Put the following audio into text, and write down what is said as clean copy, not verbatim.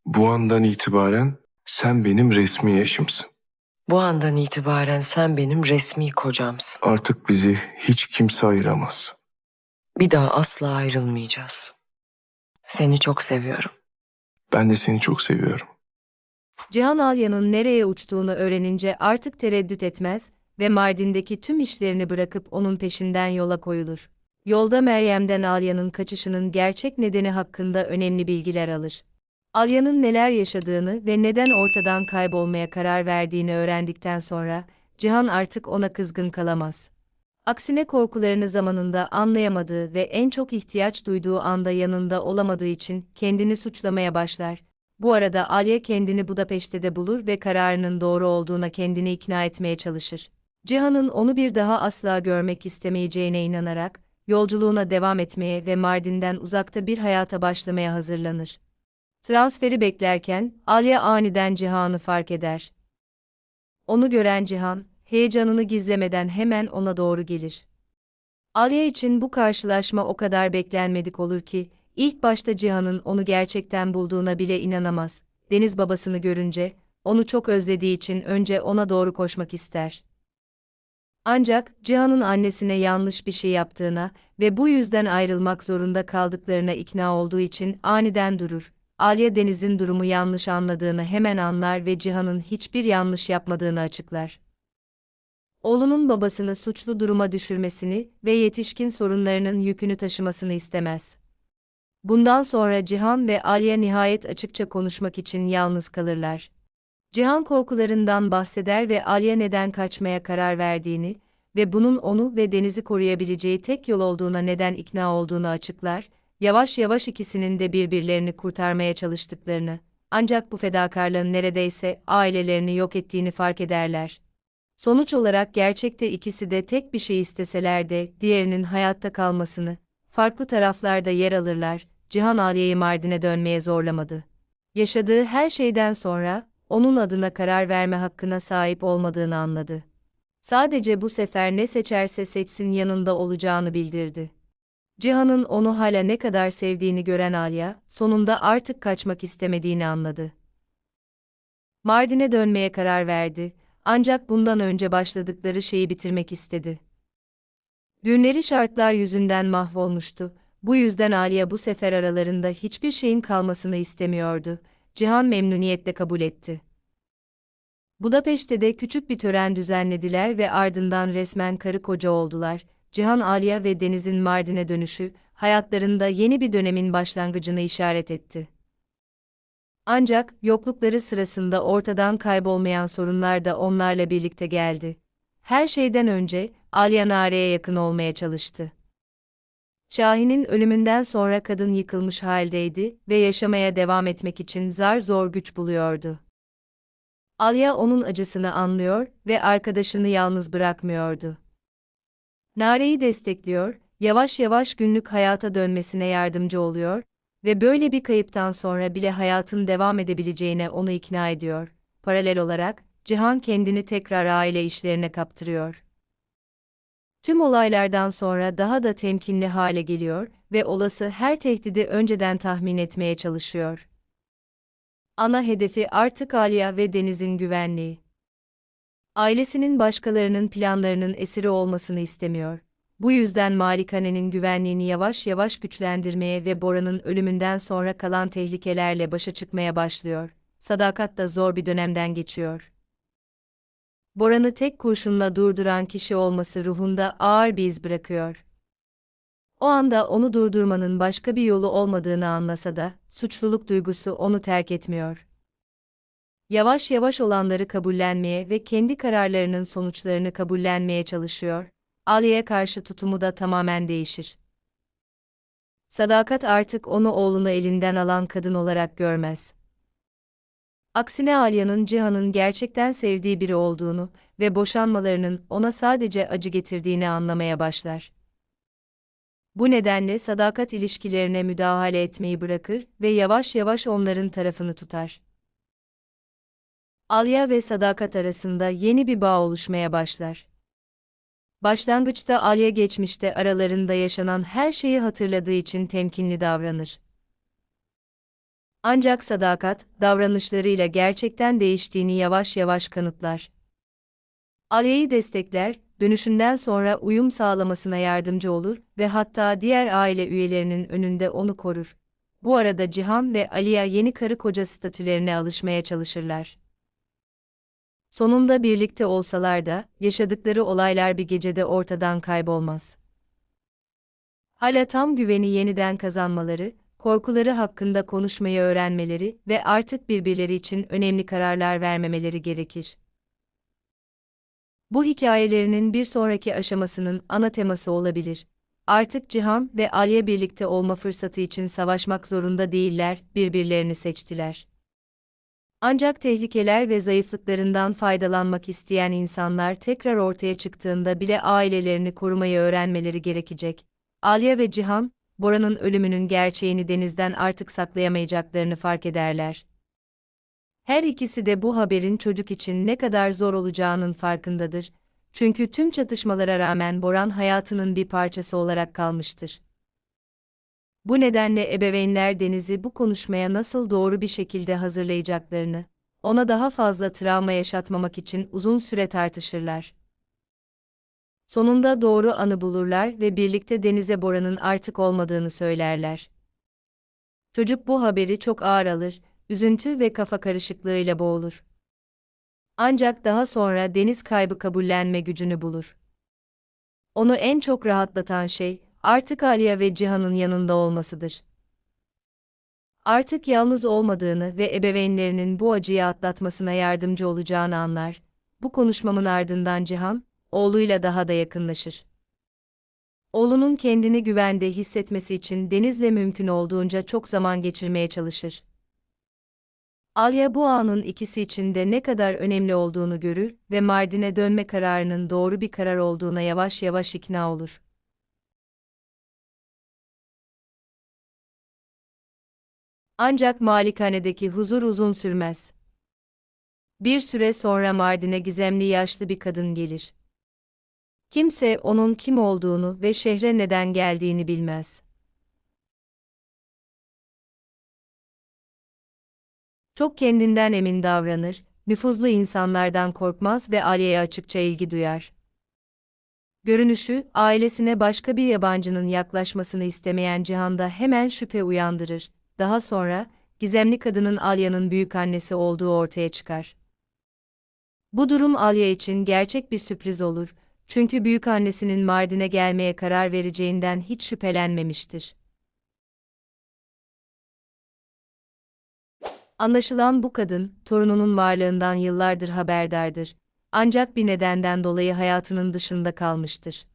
Bu andan itibaren sen benim resmi eşimsin. Bu andan itibaren sen benim resmi kocamsın. Artık bizi hiç kimse ayıramaz. Bir daha asla ayrılmayacağız. Seni çok seviyorum. Ben de seni çok seviyorum. Cihan Alya'nın nereye uçtuğunu öğrenince artık tereddüt etmez ve Mardin'deki tüm işlerini bırakıp onun peşinden yola koyulur. Yolda Meryem'den Alya'nın kaçışının gerçek nedeni hakkında önemli bilgiler alır. Alya'nın neler yaşadığını ve neden ortadan kaybolmaya karar verdiğini öğrendikten sonra, Cihan artık ona kızgın kalamaz. Aksine korkularını zamanında anlayamadığı ve en çok ihtiyaç duyduğu anda yanında olamadığı için kendini suçlamaya başlar. Bu arada Alya kendini Budapeşte'de bulur ve kararının doğru olduğuna kendini ikna etmeye çalışır. Cihan'ın onu bir daha asla görmek istemeyeceğine inanarak, yolculuğuna devam etmeye ve Mardin'den uzakta bir hayata başlamaya hazırlanır. Transferi beklerken, Alya aniden Cihan'ı fark eder. Onu gören Cihan, heyecanını gizlemeden hemen ona doğru gelir. Alya için bu karşılaşma o kadar beklenmedik olur ki, ilk başta Cihan'ın onu gerçekten bulduğuna bile inanamaz. Deniz babasını görünce, onu çok özlediği için önce ona doğru koşmak ister. Ancak, Cihan'ın annesine yanlış bir şey yaptığına ve bu yüzden ayrılmak zorunda kaldıklarına ikna olduğu için aniden durur. Alya Deniz'in durumu yanlış anladığını hemen anlar ve Cihan'ın hiçbir yanlış yapmadığını açıklar. Oğlunun babasını suçlu duruma düşürmesini ve yetişkin sorunlarının yükünü taşımasını istemez. Bundan sonra Cihan ve Alya nihayet açıkça konuşmak için yalnız kalırlar. Cihan korkularından bahseder ve Alya neden kaçmaya karar verdiğini ve bunun onu ve Deniz'i koruyabileceği tek yol olduğuna neden ikna olduğunu açıklar, yavaş yavaş ikisinin de birbirlerini kurtarmaya çalıştıklarını, ancak bu fedakarlığın neredeyse ailelerini yok ettiğini fark ederler. Sonuç olarak gerçekte ikisi de tek bir şey isteseler de diğerinin hayatta kalmasını, farklı taraflarda yer alırlar. Cihan Alya'yı Mardin'e dönmeye zorlamadı. Yaşadığı her şeyden sonra, onun adına karar verme hakkına sahip olmadığını anladı. Sadece bu sefer ne seçerse seçsin yanında olacağını bildirdi. Cihan'ın onu hala ne kadar sevdiğini gören Alya, sonunda artık kaçmak istemediğini anladı. Mardin'e dönmeye karar verdi, ancak bundan önce başladıkları şeyi bitirmek istedi. Düğünleri şartlar yüzünden mahvolmuştu, bu yüzden Alya bu sefer aralarında hiçbir şeyin kalmasını istemiyordu. Cihan memnuniyetle kabul etti. Budapeşte'de küçük bir tören düzenlediler ve ardından resmen karı koca oldular. Cihan, Alya ve Deniz'in Mardin'e dönüşü, hayatlarında yeni bir dönemin başlangıcını işaret etti. Ancak, yoklukları sırasında ortadan kaybolmayan sorunlar da onlarla birlikte geldi. Her şeyden önce, Alya Nare'ye yakın olmaya çalıştı. Şahin'in ölümünden sonra kadın yıkılmış haldeydi ve yaşamaya devam etmek için zar zor güç buluyordu. Alya onun acısını anlıyor ve arkadaşını yalnız bırakmıyordu. Nare'yi destekliyor, yavaş yavaş günlük hayata dönmesine yardımcı oluyor ve böyle bir kayıptan sonra bile hayatın devam edebileceğine onu ikna ediyor. Paralel olarak, Cihan kendini tekrar aile işlerine kaptırıyor. Tüm olaylardan sonra daha da temkinli hale geliyor ve olası her tehdidi önceden tahmin etmeye çalışıyor. Ana hedefi artık Alya ve Deniz'in güvenliği. Ailesinin başkalarının planlarının esiri olmasını istemiyor. Bu yüzden malikanenin güvenliğini yavaş yavaş güçlendirmeye ve Bora'nın ölümünden sonra kalan tehlikelerle başa çıkmaya başlıyor. Sadakat da zor bir dönemden geçiyor. Bora'nı tek kurşunla durduran kişi olması ruhunda ağır bir iz bırakıyor. O anda onu durdurmanın başka bir yolu olmadığını anlasa da, suçluluk duygusu onu terk etmiyor. Yavaş yavaş olanları kabullenmeye ve kendi kararlarının sonuçlarını kabullenmeye çalışıyor. Alya'ya karşı tutumu da tamamen değişir. Sadakat artık onu oğlunu elinden alan kadın olarak görmez. Aksine Alya'nın Cihan'ın gerçekten sevdiği biri olduğunu ve boşanmalarının ona sadece acı getirdiğini anlamaya başlar. Bu nedenle Sadakat ilişkilerine müdahale etmeyi bırakır ve yavaş yavaş onların tarafını tutar. Alya ve Sadakat arasında yeni bir bağ oluşmaya başlar. Başlangıçta Alya geçmişte aralarında yaşanan her şeyi hatırladığı için temkinli davranır. Ancak sadakat, davranışlarıyla gerçekten değiştiğini yavaş yavaş kanıtlar. Alya'yı destekler, dönüşünden sonra uyum sağlamasına yardımcı olur ve hatta diğer aile üyelerinin önünde onu korur. Bu arada Cihan ve Aliya yeni karı koca statülerine alışmaya çalışırlar. Sonunda birlikte olsalar da, yaşadıkları olaylar bir gecede ortadan kaybolmaz. Hala tam güveni yeniden kazanmaları, korkuları hakkında konuşmayı öğrenmeleri ve artık birbirleri için önemli kararlar vermemeleri gerekir. Bu hikayelerinin bir sonraki aşamasının ana teması olabilir. Artık Cihan ve Alya birlikte olma fırsatı için savaşmak zorunda değiller, birbirlerini seçtiler. Ancak tehlikeler ve zayıflıklarından faydalanmak isteyen insanlar tekrar ortaya çıktığında bile ailelerini korumayı öğrenmeleri gerekecek. Alya ve Cihan, Bora'nın ölümünün gerçeğini Deniz'den artık saklayamayacaklarını fark ederler. Her ikisi de bu haberin çocuk için ne kadar zor olacağının farkındadır. Çünkü tüm çatışmalara rağmen Boran hayatının bir parçası olarak kalmıştır. Bu nedenle ebeveynler Deniz'i bu konuşmaya nasıl doğru bir şekilde hazırlayacaklarını, ona daha fazla travma yaşatmamak için uzun süre tartışırlar. Sonunda doğru anı bulurlar ve birlikte Deniz'e Bora'nın artık olmadığını söylerler. Çocuk bu haberi çok ağır alır, üzüntü ve kafa karışıklığıyla boğulur. Ancak daha sonra Deniz kaybı kabullenme gücünü bulur. Onu en çok rahatlatan şey, artık Alya ve Cihan'ın yanında olmasıdır. Artık yalnız olmadığını ve ebeveynlerinin bu acıyı atlatmasına yardımcı olacağını anlar. Bu konuşmamın ardından Cihan, oğluyla daha da yakınlaşır. Oğlunun kendini güvende hissetmesi için Deniz'le mümkün olduğunca çok zaman geçirmeye çalışır. Alya bu anın ikisi için de ne kadar önemli olduğunu görür ve Mardin'e dönme kararının doğru bir karar olduğuna yavaş yavaş ikna olur. Ancak malikanedeki huzur uzun sürmez. Bir süre sonra Mardin'e gizemli yaşlı bir kadın gelir. Kimse onun kim olduğunu ve şehre neden geldiğini bilmez. Çok kendinden emin davranır, nüfuzlu insanlardan korkmaz ve Alya'ya açıkça ilgi duyar. Görünüşü, ailesine başka bir yabancının yaklaşmasını istemeyen Cihan'da hemen şüphe uyandırır. Daha sonra, gizemli kadının Alya'nın büyükannesi olduğu ortaya çıkar. Bu durum Alya için gerçek bir sürpriz olur, çünkü büyükannesinin Mardin'e gelmeye karar vereceğinden hiç şüphelenmemiştir. Anlaşılan bu kadın, torununun varlığından yıllardır haberdardır. Ancak bir nedenden dolayı hayatının dışında kalmıştır.